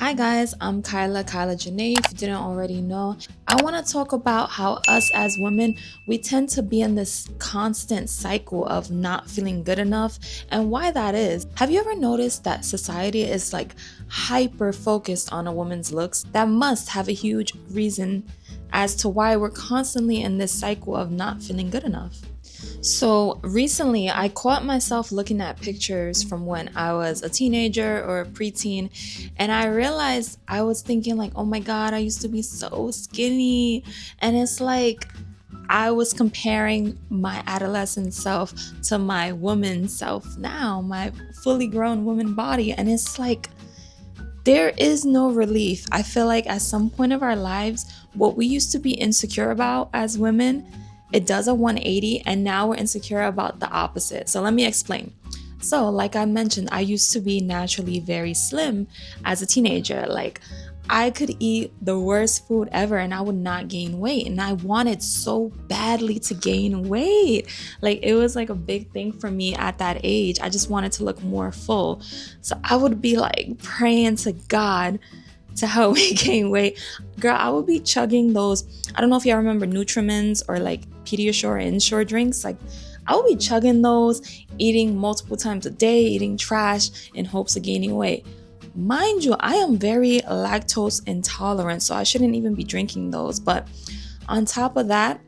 Hi guys, I'm Kyla Janae. If you didn't already know, I want to talk about how us as women, we tend to be in this constant cycle of not feeling good enough and why that is. Have you ever noticed that society is like hyper focused on a woman's looks? That must have a huge reason as to why we're constantly in this cycle of not feeling good enough. So recently, I caught myself looking at pictures from when I was a teenager or a preteen, and I realized I was thinking, like, oh my God, I used to be so skinny. And it's like I was comparing my adolescent self to my woman self now, my fully grown woman body. And it's like, there is no relief. I feel like at some point of our lives, what we used to be insecure about as women, it does a 180, and now we're insecure about the opposite. So let me explain. So, like I mentioned, I used to be naturally very slim as a teenager. Like, I could eat the worst food ever and I would not gain weight. And I wanted so badly to gain weight. Like, it was like a big thing for me at that age. I just wanted to look more full. So I would be like praying to God to help me gain weight. Girl, I would be chugging those, I don't know if y'all remember Nutrimins or like Pediasure or Ensure drinks. Like, I would be chugging those, eating multiple times a day, eating trash in hopes of gaining weight. Mind you, I am very lactose intolerant, so I shouldn't even be drinking those. But on top of that,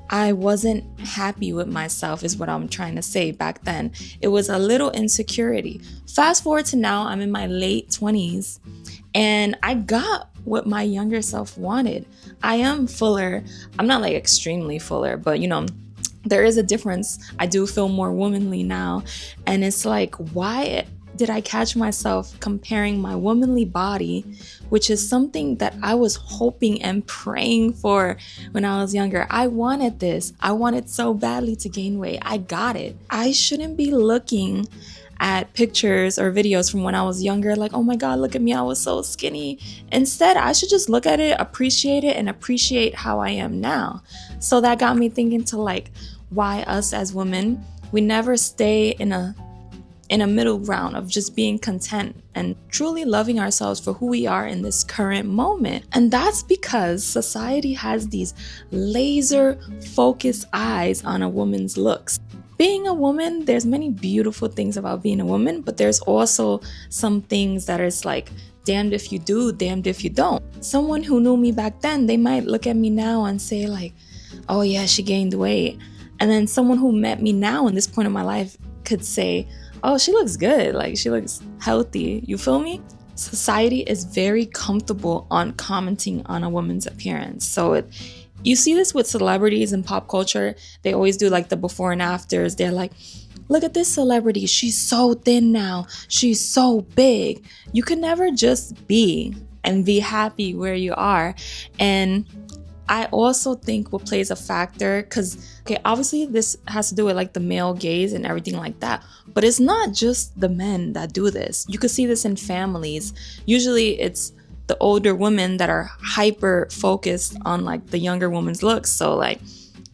I wasn't happy with myself, is what I'm trying to say back then. It was a little insecurity. Fast forward to now, I'm in my late 20s, and I got what my younger self wanted. I am fuller. I'm not like extremely fuller, but there is a difference. I do feel more womanly now. And it's like, why did I catch myself comparing my womanly body, which is something that I was hoping and praying for when I was younger? I wanted this. I wanted so badly to gain weight. I got it. I shouldn't be looking at pictures or videos from when I was younger, like, oh my God, look at me, I was so skinny. Instead, I should just look at it, and appreciate how I am now. So that got me thinking to like, why us as women, we never stay in a middle ground of just being content and truly loving ourselves for who we are in this current moment. And that's because society has these laser focused eyes on a woman's looks. Being a woman, there's many beautiful things about being a woman, but there's also some things that is like, damned if you do, damned if you don't. Someone who knew me back then, they might look at me now and say like, oh yeah, she gained weight. And then someone who met me now in this point of my life could say, oh, she looks good, like she looks healthy. You feel me? Society is very comfortable on commenting on a woman's appearance. So you see this with celebrities in pop culture. They always do like the before and afters. They're like, look at this celebrity. She's so thin now. She's so big. You can never just be and be happy where you are. And I also think what plays a factor, because, okay, obviously this has to do with like the male gaze and everything like that, but it's not just the men that do this. You could see this in families. Usually it's the older women that are hyper focused on like the younger woman's looks. So like,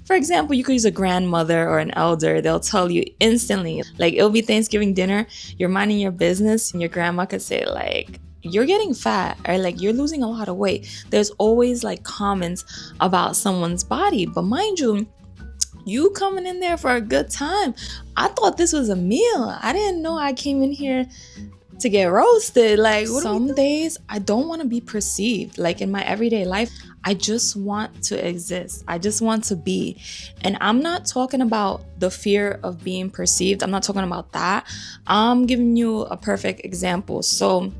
for example, you could use a grandmother or an elder. They'll tell you instantly, like it'll be Thanksgiving dinner, you're minding your business, and your grandma could say like, you're getting fat, or like you're losing a lot of weight. There's always like comments about someone's body. But mind you coming in there for a good time. I thought this was a meal. I didn't know I came in here to get roasted. Like, some days I don't want to be perceived. Like in my everyday life, I just want to exist. I just want to be. And I'm not talking about the fear of being perceived. I'm not talking about that. I'm giving you a perfect example. So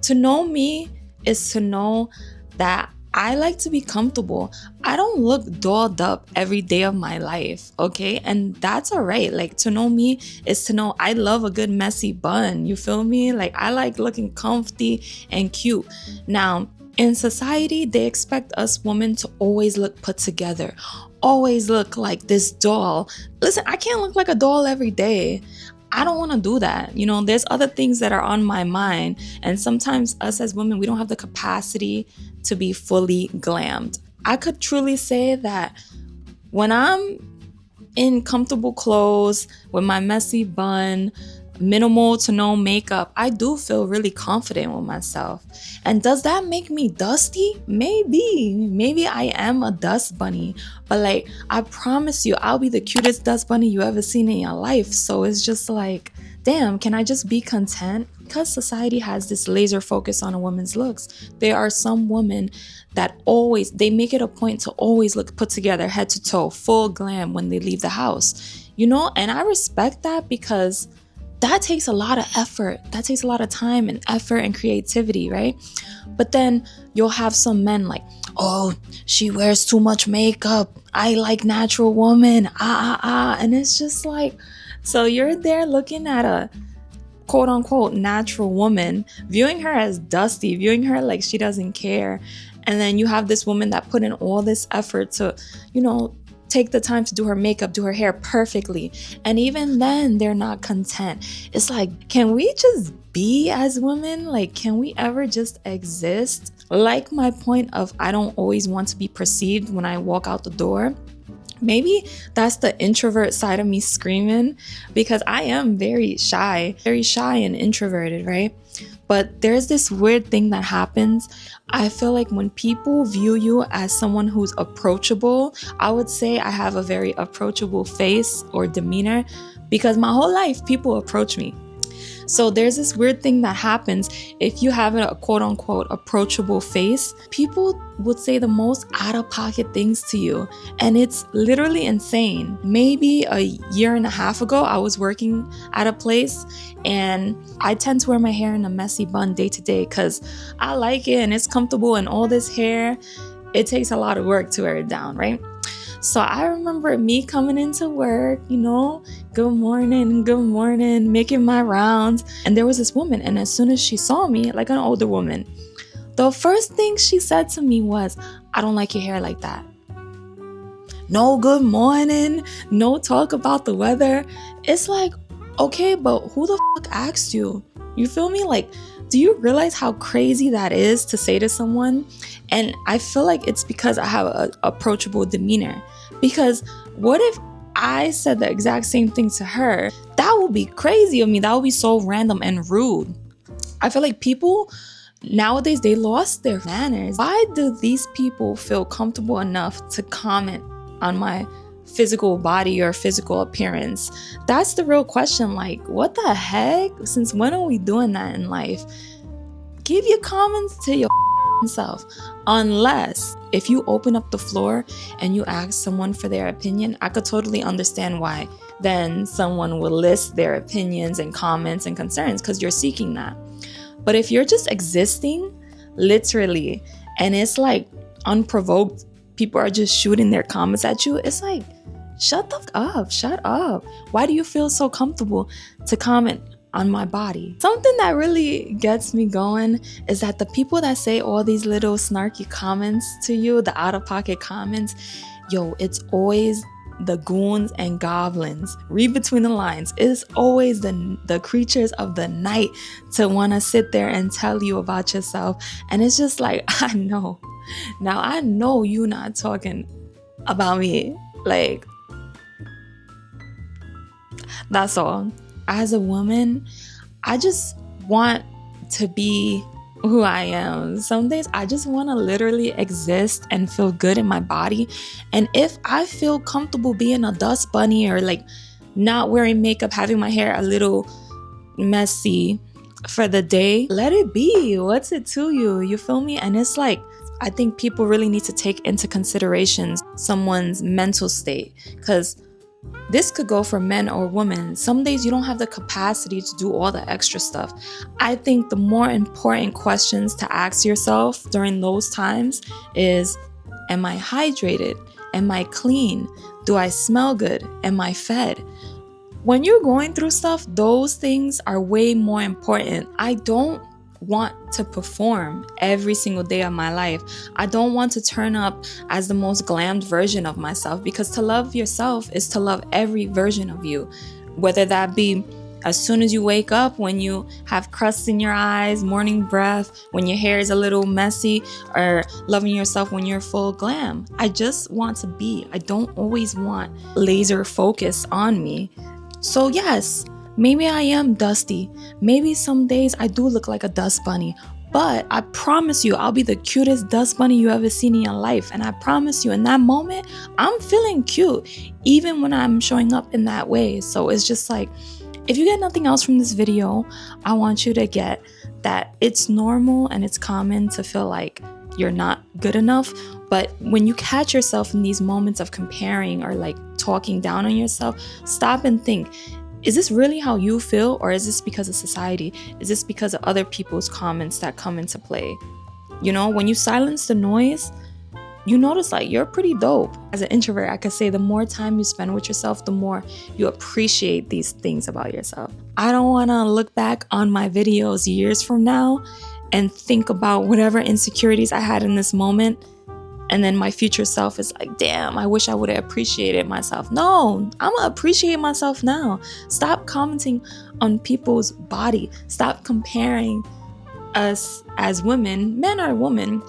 to know me is to know that I like to be comfortable. I don't look dolled up every day of my life, okay? And that's all right. Like, to know me is to know I love a good messy bun. You feel me? Like, I like looking comfy and cute. Now, in society, they expect us women to always look put together, always look like this doll. Listen, I can't look like a doll every day. I don't want to do that. There's other things that are on my mind. And sometimes us as women, we don't have the capacity to be fully glammed. I could truly say that when I'm in comfortable clothes with my messy bun, minimal to no makeup, I do feel really confident with myself. And does that make me dusty? Maybe I am a dust bunny, but like, I promise you, I'll be the cutest dust bunny you ever seen in your life. So it's just like, damn, can I just be content? Because society has this laser focus on a woman's looks, there are some women that always, they make it a point to always look put together, head to toe, full glam when they leave the house, and I respect that, because that takes a lot of effort. That takes a lot of time and effort and creativity, right? But then you'll have some men like, oh, she wears too much makeup, I like natural woman, and it's just like, so you're there looking at a quote unquote natural woman, viewing her as dusty, viewing her like she doesn't care. And then you have this woman that put in all this effort to, take the time to do her makeup, do her hair perfectly. And even then, they're not content. It's like, can we just be as women? Like, can we ever just exist? Like my point of, I don't always want to be perceived when I walk out the door. Maybe that's the introvert side of me screaming, because I am very shy and introverted, right? But there's this weird thing that happens. I feel like when people view you as someone who's approachable, I would say I have a very approachable face or demeanor, because my whole life people approach me. So there's this weird thing that happens. If you have a quote unquote approachable face, people would say the most out of pocket things to you. And it's literally insane. Maybe a year and a half ago, I was working at a place and I tend to wear my hair in a messy bun day to day because I like it and it's comfortable, and all this hair, it takes a lot of work to wear it down, right? So I remember me coming into work, good morning, making my rounds. And there was this woman, and as soon as she saw me, like an older woman, the first thing she said to me was, I don't like your hair like that. No good morning, no talk about the weather. It's like, okay, but who the fuck asked you? You feel me? Like, do you realize how crazy that is to say to someone? And I feel like it's because I have an approachable demeanor. Because what if I said the exact same thing to her? That would be crazy of me. That would be so random and rude. I feel like people nowadays, they lost their manners. Why do these people feel comfortable enough to comment on my physical body or physical appearance? That's the real question. Like, what the heck? Since when are we doing that in life? Give your comments to your self. Unless if you open up the floor and you ask someone for their opinion, I could totally understand why then someone will list their opinions and comments and concerns, because you're seeking that. But if you're just existing, literally, and it's like unprovoked, people are just shooting their comments at you, it's like, shut up. Why do you feel so comfortable to comment on my body? Something that really gets me going is that the people that say all these little snarky comments to you, the out-of-pocket comments, it's always the goons and goblins. Read between the lines. It's always the creatures of the night to want to sit there and tell you about yourself. And it's just like, I know. Now I know you're not talking about me. Like, that's all. As a woman, I just want to be who I am. Some days I just want to literally exist and feel good in my body. And if I feel comfortable being a dust bunny or like not wearing makeup, having my hair a little messy for the day, let it be. What's it to you? You feel me? And it's like, I think people really need to take into consideration someone's mental state, because this could go for men or women. Some days you don't have the capacity to do all the extra stuff. I think the more important questions to ask yourself during those times is, am I hydrated? Am I clean? Do I smell good? Am I fed? When you're going through stuff, those things are way more important. I don't want to perform every single day of my life. I don't want to turn up as the most glammed version of myself, because to love yourself is to love every version of you, whether that be as soon as you wake up, when you have crusts in your eyes, morning breath, when your hair is a little messy, or loving yourself when you're full glam. I just want to be. I don't always want laser focus on me. So yes, Maybe I am dusty. Maybe some days I do look like a dust bunny. But I promise you, I'll be the cutest dust bunny you ever seen in your life. And I promise you, in that moment, I'm feeling cute, even when I'm showing up in that way. So it's just like, if you get nothing else from this video, I want you to get that it's normal and it's common to feel like you're not good enough. But when you catch yourself in these moments of comparing or like talking down on yourself, stop and think, is this really how you feel, or is this because of society? Is this because of other people's comments that come into play? You know, when you silence the noise, you notice like you're pretty dope. As an introvert, I could say the more time you spend with yourself, the more you appreciate these things about yourself. I don't want to look back on my videos years from now and think about whatever insecurities I had in this moment, and then my future self is like, damn, I wish I would have appreciated myself. No, I'm gonna appreciate myself now. Stop commenting on people's body. Stop comparing us as women, men or women,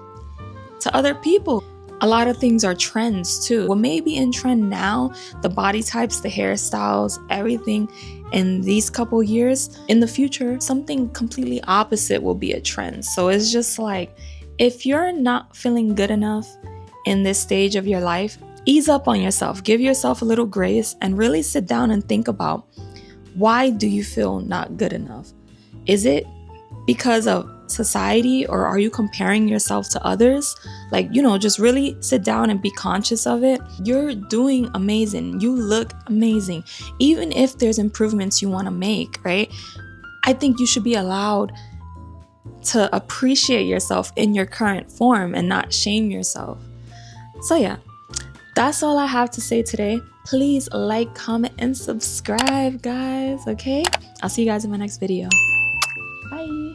to other people. A lot of things are trends too. What may be in trend now, the body types, the hairstyles, everything in these couple years, in the future, something completely opposite will be a trend. So it's just like, if you're not feeling good enough in this stage of your life, ease up on yourself, give yourself a little grace, and really sit down and think about, why do you feel not good enough? Is it because of society, or are you comparing yourself to others? Like, you know, just really sit down and be conscious of it. You're doing amazing. You look amazing. Even if there's improvements you want to make, right? I think you should be allowed to appreciate yourself in your current form and not shame yourself. So yeah, that's all I have to say today. Please like, comment, and subscribe, guys, okay? I'll see you guys in my next video. Bye.